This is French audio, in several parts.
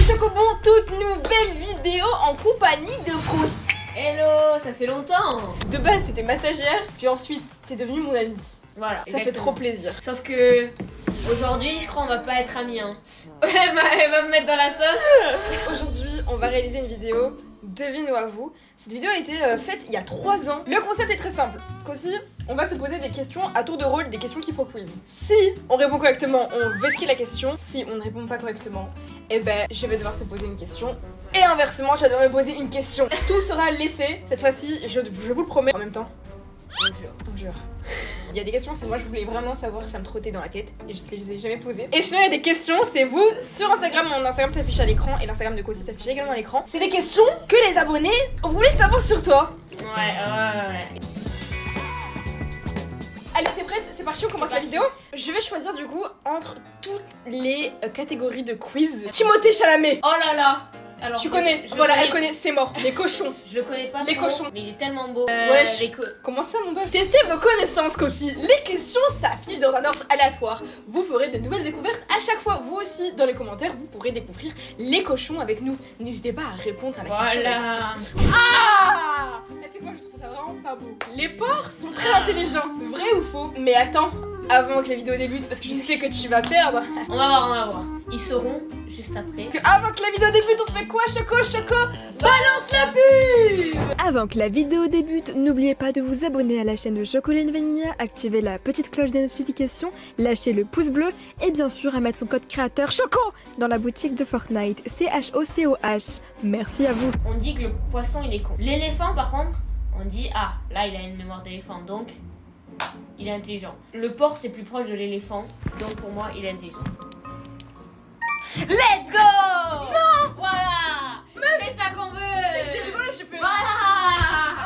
Chocobon, toute nouvelle vidéo en compagnie de Cossi. Hello, ça fait longtemps. De base t'étais ma stagiaire, puis ensuite t'es devenue mon amie. Voilà, ça fait trop plaisir. Sauf que aujourd'hui, je crois on va pas être amis hein. Elle va me mettre dans la sauce. Aujourd'hui, on va réaliser une vidéo devine ou avoue. Cette vidéo a été faite il y a 3 ans. Le concept est très simple. Cossi, on va se poser des questions à tour de rôle, des questions qui quiz. Si on répond correctement, on vesquille la question. Si on ne répond pas correctement, eh ben je vais devoir te poser une question. Et inversement, tu vas devoir me poser une question. Tout sera laissé. Cette fois-ci, je vous le promets. En même temps, on jure. Il y a des questions, c'est moi je voulais vraiment savoir, ça me trottait dans la tête et je te les ai jamais posées. Et sinon il y a des questions, c'est vous sur Instagram, mon Instagram s'affiche à l'écran et l'Instagram de Cossi s'affiche également à l'écran. C'est des questions que les abonnés voulaient savoir sur toi. Ouais. Allez, t'es prête? C'est parti, on commence la vidéo. Je vais choisir du coup entre toutes les catégories de quiz. Timothée Chalamet. Oh là là. Alors, tu connais, voilà, elle connaît, c'est mort. Les cochons. Je le connais pas les trop, cochons. mais il est tellement beau. Wesh. Comment ça mon bœuf? Testez vos connaissances Cossi. Les questions s'affichent dans un ordre aléatoire. Vous ferez de nouvelles découvertes à chaque fois. Vous aussi, dans les commentaires, vous pourrez découvrir les cochons avec nous. N'hésitez pas à répondre à la question. Voilà. Ah! Tu sais quoi, je trouve ça vraiment pas beau. Les porcs sont très intelligents. Vrai ou faux? Mais attends, avant que la vidéo débute, parce que je sais que tu vas perdre. On va voir. Ils sauront juste après. Avant que la vidéo débute, on fait quoi? Choco, balance la pub! Avant que la vidéo débute, n'oubliez pas de vous abonner à la chaîne de Chocolat Vanilla, activer la petite cloche des notifications, lâcher le pouce bleu et bien sûr à mettre son code créateur CHOCO dans la boutique de Fortnite, CHOCOH. Merci à vous. On dit que le poisson il est con. L'éléphant par contre, on dit ah, là il a une mémoire d'éléphant donc il est intelligent. Le porc c'est plus proche de l'éléphant donc pour moi il est intelligent. Let's go! Non! Voilà! C'est ça qu'on veut! C'est que j'ai rigolé, je fais. Voilà!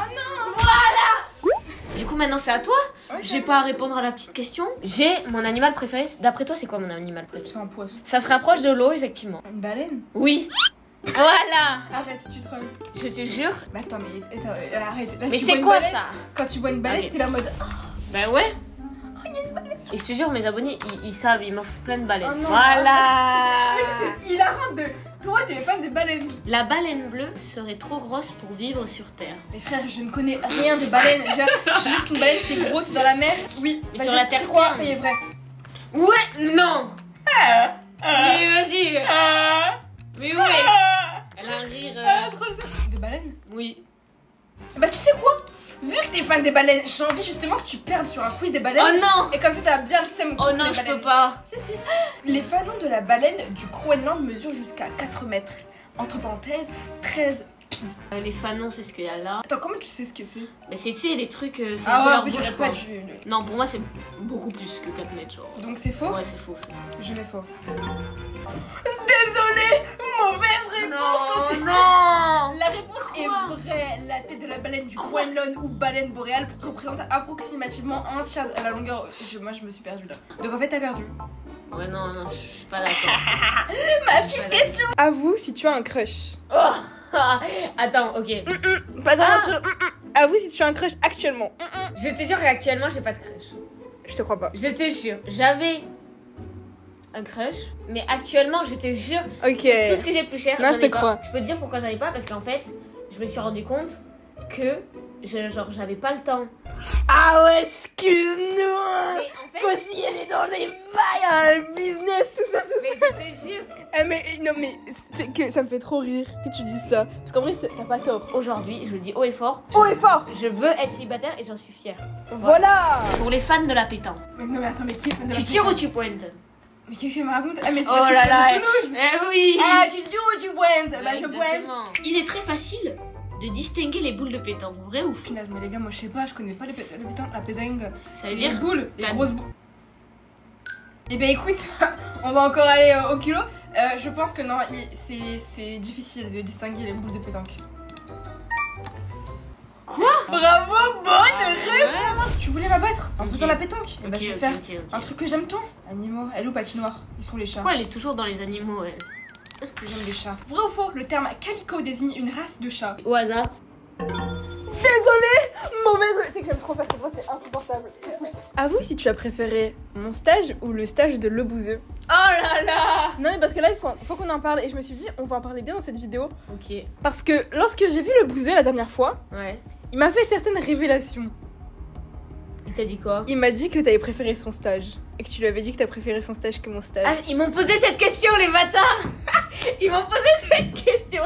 Oh non! Voilà! Du coup maintenant c'est à toi. Ouais, J'ai pas à répondre à la petite question. J'ai mon animal préféré. D'après toi c'est quoi mon animal préféré? C'est un poisson. Ça se rapproche de l'eau effectivement. Une baleine? Oui. Voilà! Arrête, tu trolles. Je te jure. Mais attends, mais attends, arrête. Là, Mais tu vois c'est une quoi baleine, ça? Quand tu vois une baleine, Ok. t'es là en mode. Ben ouais. Et je te jure, mes abonnés, ils savent, ils m'offrent plein de baleines. Oh non. Voilà. Mais c'est hilarant de. Toi, t'es fan des baleines. La baleine bleue serait trop grosse pour vivre sur Terre. Mais frère, je ne connais rien des baleines. Je sais juste qu'une baleine, c'est gros, c'est dans la mer. Oui, Mais vas-y, sur la terre tu crois, ferme. ça y est vrai. Ouais, non. Mais vas-y. Mais ouais. Elle a un rire. Trop le Des baleines? Oui. Bah, tu sais quoi? Vu que t'es fan des baleines, j'ai envie justement que tu perdes sur un quiz des baleines. Oh non. Et comme ça, t'as bien le seum. Oh non, je peux pas. Si. Les fanons de la baleine du Groenland mesurent jusqu'à 4 mètres. Entre parenthèses, 13 pieds. Les fanons, c'est ce qu'il y a là. Attends, comment tu sais ce que c'est? Mais c'est, tu sais, les trucs. C'est Ah un peu ouais, leur en fait, bouche, je quoi. pas Non, pour moi, c'est beaucoup plus que 4 mètres, genre. Donc c'est faux? Ouais, c'est faux. Je mets faux. Désolé, mauvaise réponse. Non. La réponse est vraie. La tête de la baleine du Groenland ou baleine boréale représente approximativement un tiers de la longueur. Moi, je me suis perdue là. Donc en fait, t'as perdu. Ouais, non, je suis pas d'accord. Ma petite question. Avoue si tu as un crush. Oh. Attends, ok. Pas d'attention. Avoue si tu as un crush actuellement. Je te jure qu'actuellement, j'ai pas de crush. Je te crois pas. Je te jure, j'avais un crush, mais actuellement, je te jure, Ok. tout ce que j'ai plus cher, Non, je j'en te ai pas. crois. Je peux te dire pourquoi j'en ai pas, parce qu'en fait, je me suis rendu compte que j'avais pas le temps. Ah ouais, excuse-nous. Et en fait, Cossi, elle est dans les bails, le business, tout ça. mais je te jure, Mais non, mais c'est que ça me fait trop rire que tu dises ça. Parce qu'en vrai, t'as pas tort. aujourd'hui, je le dis haut et fort, Haut et fort. je veux être célibataire et j'en suis fière. Voilà. Pour les fans de la pétanque. Mais non, mais attends, mais qui est fan de la Tu tires ou pétanque? tu pointes? Mais qu'est-ce qu'elle me raconte? Ah, mais c'est Oh parce que là tu viens là. de Toulouse. Eh oui. Ah, tu tires ou tu pointes? Bah, je pointe. Exactement. Il est très facile de distinguer les boules de pétanque, vrai ou faux? Punaise, mais les gars, moi je sais pas, je connais pas la pétanque. Ça C'est veut les dire boules, les t'as- grosses boules. Eh ben écoute, on va encore aller au kilo. Je pense que non, c'est difficile de distinguer les boules de pétanque. Quoi? Bravo, bonne Ouais. réponse. Tu voulais m'abattre en Ok. faisant la pétanque? Eh ben Ok, je vais ok, faire ok. un truc que j'aime tant. Animaux, elle ou patinoire? Ils sont les chats. Pourquoi elle est toujours dans les animaux, elle? J'aime les chats. Vrai ou faux, le terme calico désigne une race de chat? Au hasard. Désolée, mauvaise. Tu sais que j'aime trop faire cette voix, c'est insupportable. C'est fou. Avoue si tu as préféré mon stage ou le stage de Le Bouzeux. Oh là là. Non mais parce que là, il faut qu'on en parle. Et je me suis dit, on va en parler bien dans cette vidéo. Ok. Parce que lorsque j'ai vu le bouseux la dernière fois, Ouais. il m'a fait certaines révélations. Il t'a dit quoi? Il m'a dit que t'avais préféré son stage. Et que tu lui avais dit que t'as préféré son stage que mon stage. Ah, ils m'ont posé cette question, les bâtards. Ils m'ont posé cette question.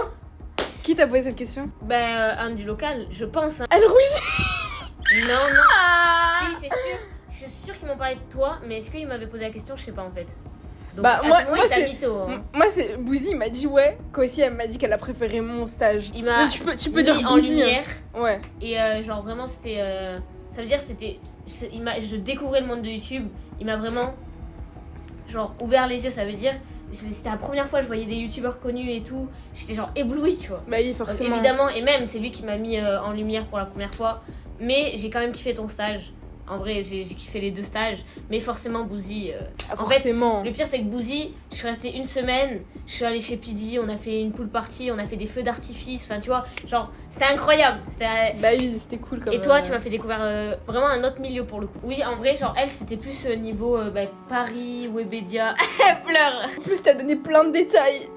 Qui t'a posé cette question? Un du local, je pense. Hein. Elle rougit. Non, non. Ah. Si, c'est sûr. Je suis sûre qu'ils m'ont parlé de toi, mais est-ce qu'ils m'avaient posé la question? Je sais pas en fait. Donc, Bah, à moi, ce moment, moi, il t'a c'est- mytho, hein. Moi, c'est Bouzy, il m'a dit ouais. Qu'aussi, elle m'a dit qu'elle a préféré mon stage. Il m'a Mais tu peux mis dire en Bouzy. lumière. Ouais. Et genre vraiment c'était ça veut dire c'était je découvrais le monde de YouTube, il m'a vraiment genre ouvert les yeux, ça veut dire c'était la première fois que je voyais des youtubeurs connus et tout, j'étais genre éblouie, tu vois. Bah oui, Donc, forcément. évidemment, et même c'est lui qui m'a mis en lumière pour la première fois, mais j'ai quand même kiffé ton stage. En vrai, j'ai kiffé les 2 stages, mais forcément Bouzy Ah, en fait, forcément. le pire c'est que Bouzy, je suis restée 1 semaine, je suis allée chez Pidi, on a fait une pool party, on a fait des feux d'artifice, enfin tu vois, genre c'était incroyable, c'était. Bah oui, c'était cool comme. Et toi, tu m'as fait découvrir vraiment un autre milieu pour le coup. Oui, en vrai, genre elle, c'était plus niveau Paris, Webedia. Elle pleure. En plus, t'as donné plein de détails.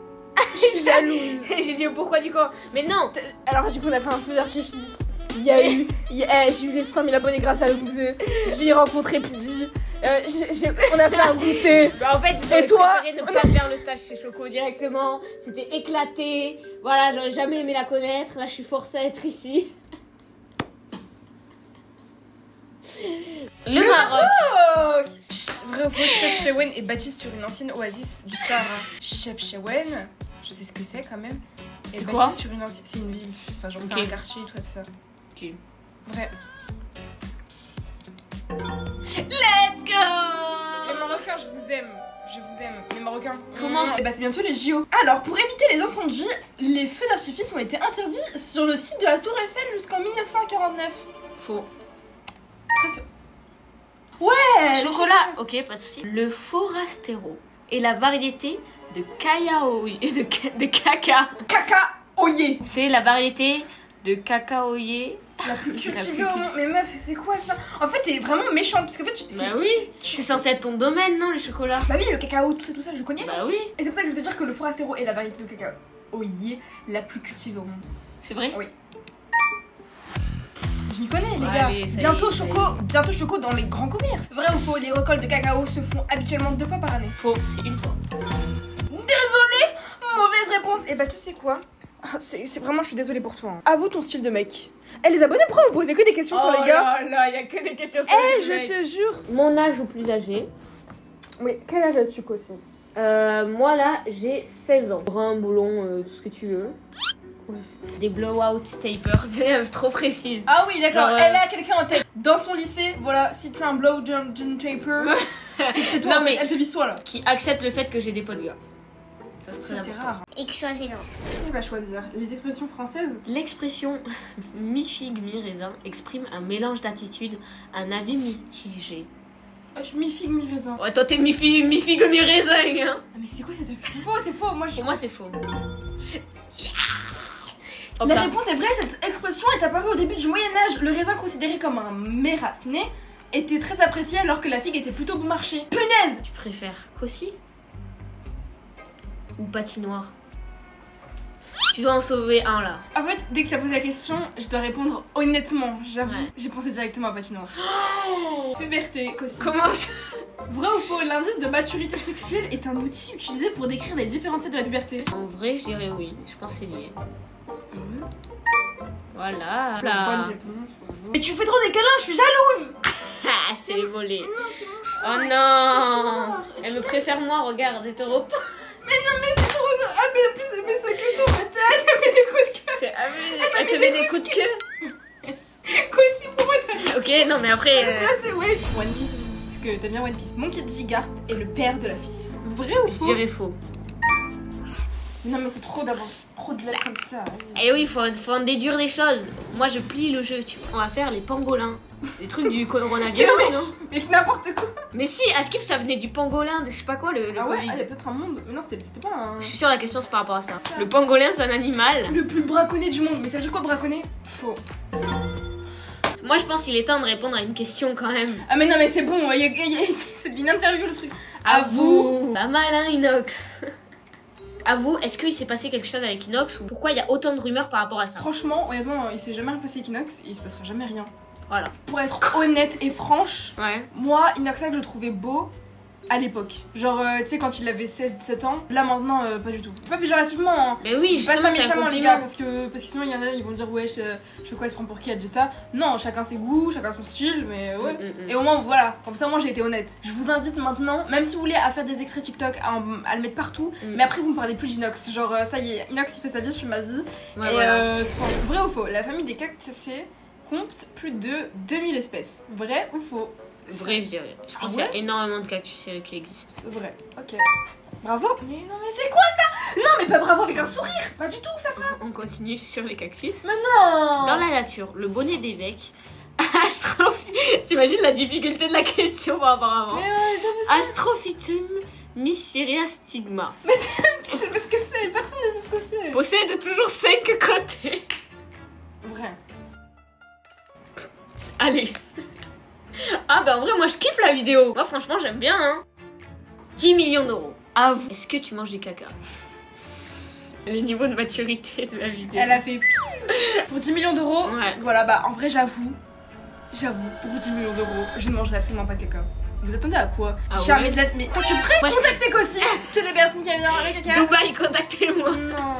Je suis jalouse. J'ai dit pourquoi du coup. Mais non. Alors, du coup, on a fait un feu d'artifice. Il y a eu. J'ai eu les 5000 abonnés grâce à le bouseux. J'ai rencontré Pidi. On a fait un goûter. Bah, en fait, Et j'aurais toi préféré ne pas faire le stage chez Choco directement. C'était éclaté. Voilà, j'aurais jamais aimé la connaître. Là, je suis forcée à être ici. Le Maroc. Vrai ou faux, Chef Shewen est bâti sur une ancienne oasis du Sahara. Chef Shewen, je sais ce que c'est quand même. C'est est quoi bâti sur une ancienne. C'est une ville. Enfin, genre, Ok. c'est un quartier et tout ça. Ok. Vrai. Let's go. Les Marocains, je vous aime. Je vous aime. Les Marocains. Comment c'est c'est bientôt les JO. Alors, pour éviter les incendies, les feux d'artifice ont été interdits sur le site de la Tour Eiffel jusqu'en 1949. Faux. Très sûr. Ouais. Chocolat, ok, pas de souci. Le forastero est la variété de cacao de caca. Caca oyé. C'est la variété de cacaoyer. La plus cultivée La au plus monde. Mais meuf, c'est quoi ça? En fait, t'es vraiment méchante parce qu'en fait, Bah oui, c'est censé être ton domaine, non, le chocolat? Bah oui, le cacao, tout ça, je connais. Bah oui, Et c'est pour ça que je veux te dire que le forastero est la variété de cacao oyé la plus cultivée au monde. c'est vrai. Je m'y connais, les Ouais, gars. allez, ça y est, Bientôt choco dans les grands commerces. Vrai ou faux, les récoltes de cacao se font habituellement 2 fois par année. Faux, c'est une fois. Désolée, mauvaise réponse. Et bah tu sais quoi? C'est vraiment, je suis désolée pour toi. Hein. Avoue ton style de mec. Eh les abonnés, pourquoi vous posez que des questions sur les gars? Oh là, y a que des questions sur Eh, les mecs. je te jure. Mon âge ou plus âgé? Oui, quel âge as-tu aussi? Moi là, j'ai 16 ans. Brun, blond, tout ce que tu veux. Des blowout tapers, c'est trop précise. Ah oui, d'accord, Genre, elle a quelqu'un en tête. Dans son lycée, voilà, si tu as un blow jump taper, c'est que c'est toi, Non, en fait. mais- Elle te vit soit là. Qui accepte le fait que j'ai des potes gars. Ça, c'est très Ça, c'est important. rare. Et que je sois gênante. Qui va choisir? Les expressions françaises? L'expression mi-figue, mi-raisin exprime un mélange d'attitudes, un avis mitigé. Je mi-figue, mi-raisin. Ouais, toi t'es mi-figue, mi-raisin, hein. Ah, mais c'est quoi cette accent? Faux, c'est faux, moi je. Pour moi, c'est faux. Hop La là. réponse est vraie, cette expression est apparue au début du Moyen-Âge. Le raisin, considéré comme un mets raffiné, était très apprécié alors que la figue était plutôt bon marché. Punaise! Tu préfères Cossi ou patinoire? Tu dois en sauver un là. En fait, dès que tu as posé la question, je dois répondre honnêtement. J'avoue, Ouais. j'ai pensé directement à patinoire. Puberté, Cossi. Comment ça? Vrai ou faux, l'indice de maturité sexuelle est un outil utilisé pour décrire les différents stades de la puberté. En vrai, je dirais oui. Je pense que c'est lié. Voilà. Bonne Là. réponse. Mais tu fais trop des câlins, je suis jalouse! Ah, c'est les volets. Non, c'est mon chat. Oh non. Elle me préfère moi, regarde, hétéro. Mais non, mais c'est trop. Ah, mais en plus, elle met sa queue sur ma tête, elle met des coups de cœur. C'est abusé. Elle te met des coups de queue. Cossi, pourquoi t'as Ok, non mais après. Là, c'est wesh. One Piece. Parce que t'aimes bien One Piece. Monkey Garp est le père de la fille. Vrai ou Je faux? dirais faux. Non, mais c'est trop d'avoir trop de lettres comme ça. Eh oui, faut en déduire des choses. Moi, je plie le jeu, tu vois. On va faire les pangolins. Les trucs du coronavirus, non? Mais n'importe quoi. Mais si, à Skip, ça venait du pangolin, de je sais pas quoi, le Ah ouais, Covid. il y a peut-être un monde. Mais non, c'était pas un. Je suis sûre la question c'est par rapport à ça. Le pangolin, c'est un animal. Le plus braconné du monde. Mais ça veut dire quoi braconner? Faux. Moi, je pense qu'il est temps de répondre à une question quand même. Ah, mais non, mais c'est bon. Ça devient une interview le truc. À vous. Pas mal, hein, Inox. À vous, est-ce qu'il s'est passé quelque chose avec Inox ou pourquoi il y a autant de rumeurs par rapport à ça? Franchement, honnêtement, il s'est jamais rien passé avec Inox et il se passera jamais rien. Voilà. Pour être honnête et franche, Ouais. moi, Inoxac, je le trouvais beau à l'époque. Genre, tu sais, quand il avait 16-17 ans, là maintenant, pas du tout. Pas péjorativement, hein. Mais oui, Je dis pas justement, ça c'est un méchamment, les compliment. gars, parce que sinon, il y en a, ils vont dire, ouais, je sais quoi, elle se prend pour qui, elle dit ça. Non, chacun ses goûts, chacun son style, mais ouais. Et au moins, voilà, comme ça, moi, j'ai été honnête. Je vous invite maintenant, même si vous voulez, à faire des extraits TikTok, à le mettre partout, mais après, vous me parlez plus d'Inox. Genre, ça y est, Inox, il fait sa vie, je fais ma vie. Ouais, Et voilà. vrai ou faux, la famille des cactacés compte plus de 2000 espèces. Vrai ou faux? Vrai, je dirais. Je pense Ah qu'il y a ouais énormément de cactus qui existent. Vrai, ok. Bravo. Mais non, mais c'est quoi ça? Non, mais pas bravo avec un sourire. Pas du tout, ça. On continue sur les cactus. Non. Dans la nature, le bonnet d'évêque. T'imagines la difficulté de la question par rapport à avant. Mais t'as vu ça? Astrophytum mysteria stigma. Je sais pas ce que c'est, personne ne sait ce que c'est. Possède toujours 5 côtés. Vrai. Allez. Ah bah en vrai moi je kiffe la vidéo. Moi franchement j'aime bien hein. 10 millions d'euros. Ah vous. Est-ce que tu manges du caca? Les niveaux de maturité de la vidéo. Elle a fait pour 10 millions d'euros. Ouais. Voilà, bah en vrai, j'avoue, pour 10 millions d'euros, je ne mangerai absolument pas de caca. Vous attendez à quoi? Ah Jamais ouais de la... Mais quand tu le ferais, Moi, je- contactez Cossi. Tu les personnes qui aiment bien le caca. Dubaï, contactez-moi. Non.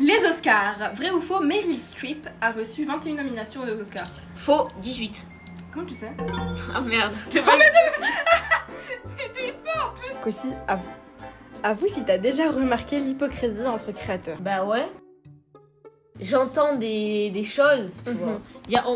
Les Oscars. Vrai ou faux, Meryl Streep a reçu 21 nominations aux Oscars. Faux, 18. Comment tu sais? Ah merde. C'était fort. Cossi, avoue. Avoue si t'as déjà remarqué l'hypocrisie entre créateurs. Bah ouais. J'entends des choses, tu vois.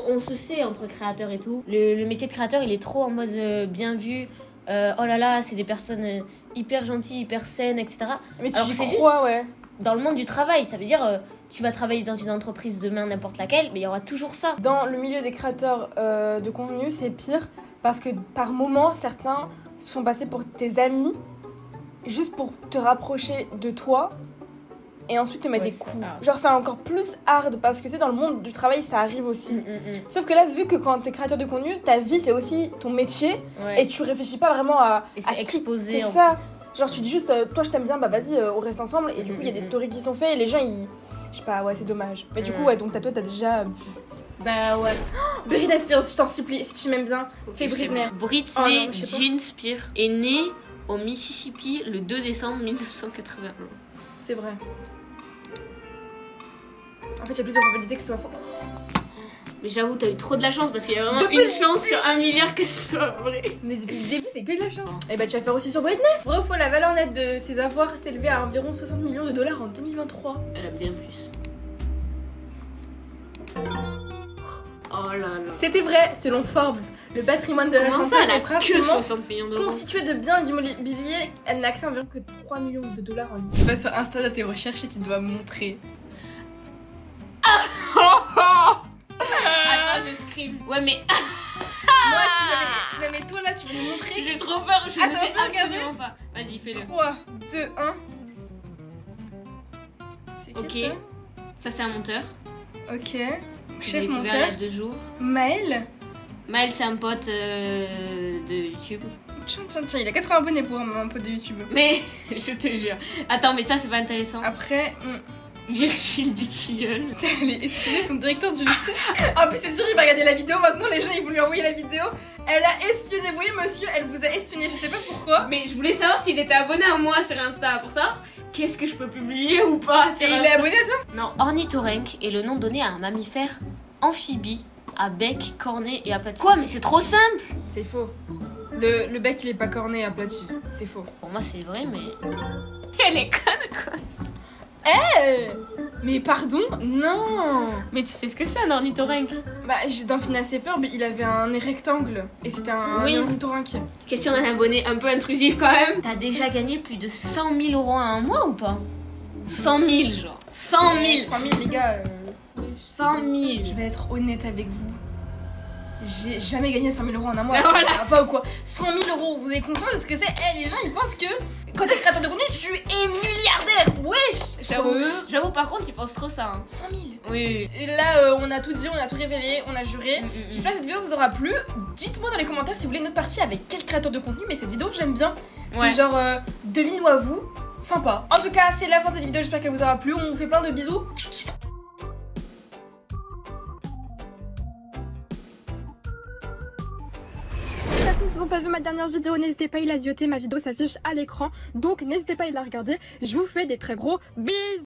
On se sait entre créateurs et tout. Le métier de créateur, il est trop en mode bien vu. Oh là là, c'est des personnes hyper gentilles, hyper saines, etc. Mais tu Alors y que c'est crois, ouais. Dans le monde du travail, ça veut dire tu vas travailler dans une entreprise demain, n'importe laquelle, mais il y aura toujours ça. Dans le milieu des créateurs de contenu, c'est pire parce que par moments, certains se font passer pour tes amis juste pour te rapprocher de toi et ensuite te mettre Ouais, des c'est coups. hard. Genre, c'est encore plus hard parce que tu sais, dans le monde du travail, ça arrive aussi. Sauf que là, vu que quand t'es créateur de contenu, ta vie c'est aussi ton métier Ouais. et tu réfléchis pas vraiment à. Et c'est à qui- exposé, C'est en ça. Genre, tu dis juste, toi je t'aime bien, bah vas-y, on reste ensemble. Et du coup, il y a des stories qui sont faites et les gens ils. Je sais pas, ouais, c'est dommage. Mais du coup, ouais, donc toi t'as déjà. Bah ouais. Britney Spears, je t'en supplie, si tu m'aimes bien, fais Je t'aime Britney. bien. Britney Oh non, je sais pas. Jean Spears est née au Mississippi le 2 décembre 1981. C'est vrai. En fait, il y a plus de probabilité que ce soit faux. Mais j'avoue, t'as eu trop de la chance parce qu'il y a vraiment Depuis une le chance sur 1 milliard que ce soit vrai. Mais depuis le début, c'est que de la chance. Et bah, tu vas faire aussi sur Britney. Vrai ou faux, la valeur nette de ses avoirs s'est élevée à environ 60 millions de dollars en 2023. Elle a bien plus. Oh là là. C'était vrai, selon Forbes, le patrimoine de la Comment chanteuse ça, elle a est que principalement 60 millions d'euros? constitué de biens d'immobilier. Elle n'a accès à environ que 3 millions de dollars en ligne. Tu vas sur Insta de tes recherches et tu dois montrer. Attends, je scream. Ouais, mais Moi, si j'avais. Non, mais toi là, tu vas nous montrer. j'ai trop peur, je ne Attends, sais on peut regarder absolument pas. Vas-y, fais-le. 3, 2, 1. C'est qui Ok. Ça, c'est un monteur. ça? Ok. J'ai Chef découvert monteur. il y a 2 jours. Maël. Maël, c'est un pote de YouTube. Tiens, il a 80 abonnés pour un pote de YouTube. Mais, je te jure. Attends, mais ça, c'est pas intéressant. Après, Virgile Dutilleul. elle est espionnée ton directeur du lycée. En plus, c'est sûr, il va regarder la vidéo. Maintenant, les gens, ils vont lui envoyer la vidéo. Elle a espionné. Vous voyez, monsieur, elle vous a espionné. Je sais pas pourquoi. Mais je voulais savoir s'il était abonné à moi sur Insta pour savoir qu'est-ce que je peux publier ou pas sur Et il Insta. est abonné à toi? Non. Ornithorynque est le nom donné à un mammifère amphibie à bec, corné et aplati. Quoi, mais c'est trop simple. C'est faux. Le bec, il est pas corné à plat dessus. C'est faux. Pour moi, c'est vrai, mais... Elle est conne, quoi. Mais pardon? Non. Mais tu sais ce que c'est un ornithorynque? Bah, dans Phineas et Ferb, il avait un nez rectangle. Et c'était un Oui. ornithorynque. Question d'un abonné un peu intrusif quand même. T'as déjà gagné plus de 100 000 euros en un mois ou pas? 100 000, genre. 100 000. 100 000, les gars. 100 000. Je vais être honnête avec vous. J'ai jamais gagné 100 000 euros en un mois. Ben voilà. Ça va pas ou quoi? 100 000 euros, vous avez conscience de ce que c'est? Les gens ils pensent que quand t'es créateur de contenu, tu es milliardaire. Wesh! J'avoue, par contre, ils pensent trop ça. 100 000. Oui. Et là, on a tout dit, on a tout révélé, on a juré. J'espère que cette vidéo vous aura plu. Dites-moi dans les commentaires si vous voulez une autre partie avec quel créateur de contenu, mais cette vidéo, j'aime bien. Ouais. C'est genre, devine ou à vous. Sympa. En tout cas, c'est la fin de cette vidéo, j'espère qu'elle vous aura plu. On vous fait plein de bisous. Si vous n'avez pas vu ma dernière vidéo, n'hésitez pas à y la zioter, ma vidéo s'affiche à l'écran, donc n'hésitez pas à y la regarder. Je vous fais des très gros bisous.